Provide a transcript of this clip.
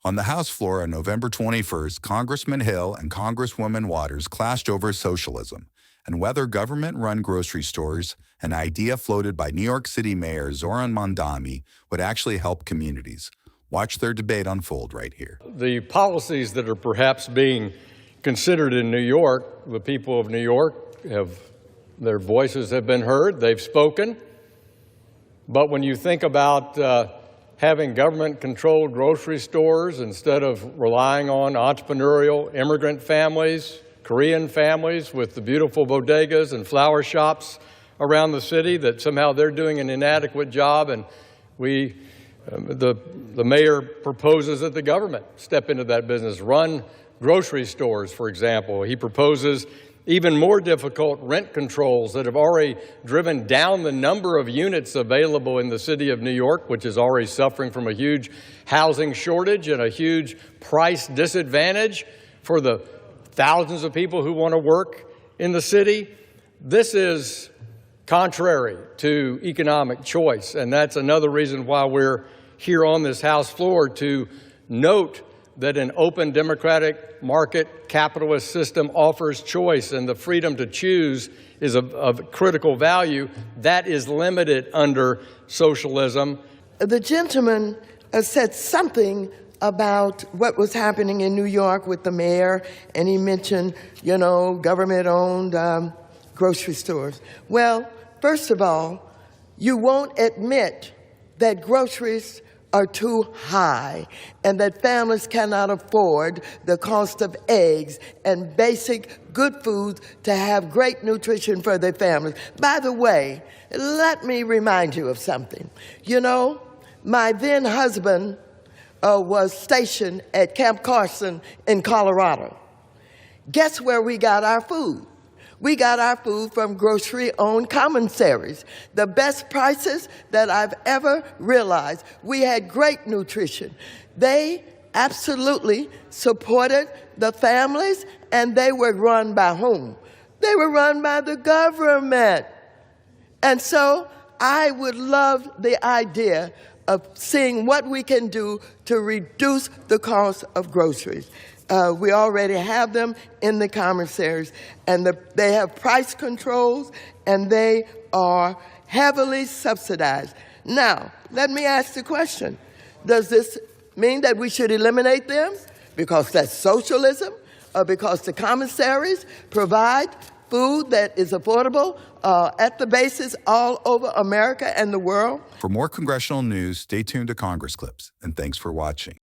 On the House floor on November 21st, Congressman Hill and Congresswoman Waters clashed over socialism and whether government-run grocery stores, an idea floated by New York City Mayor Mamdani, would actually help communities. Watch their debate unfold right here. The policies that are perhaps being considered in New York, the people of New York their voices have been heard, they've spoken. But when you think about having government-controlled grocery stores instead of relying on entrepreneurial immigrant families, Korean families with the beautiful bodegas and flower shops around the city, that somehow they're doing an inadequate job, and the mayor proposes that the government step into that business, run grocery stores, for example. He proposes even more difficult rent controls that have already driven down the number of units available in the city of New York, which is already suffering from a huge housing shortage and a huge price disadvantage for the thousands of people who want to work in the city. This is contrary to economic choice, and that's another reason why we're here on this House floor, to note that an open democratic market capitalist system offers choice, and the freedom to choose is of critical value. That is limited under socialism. The gentleman said something about what was happening in New York with the mayor, and he mentioned, government-owned grocery stores. Well, first of all, you won't admit that groceries are too high and that families cannot afford the cost of eggs and basic good foods to have great nutrition for their families. By the way, let me remind you of something. My then husband was stationed at Camp Carson in Colorado. Guess where we got our food? We got our food from grocery-owned commissaries. The best prices that I've ever realized. We had great nutrition. They absolutely supported the families, and they were run by whom? They were run by the government. And so I would love the idea of seeing what we can do to reduce the cost of groceries. We already have them in the commissaries, and they have price controls, and they are heavily subsidized. Now, let me ask the question. Does this mean that we should eliminate them because that's socialism, or because the commissaries provide food that is affordable at the bases all over America and the world? For more congressional news, stay tuned to Congress Clips, and thanks for watching.